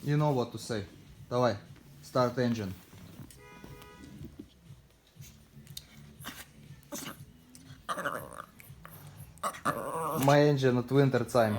You know what to say. Давай. Start engine. My engine at winter time.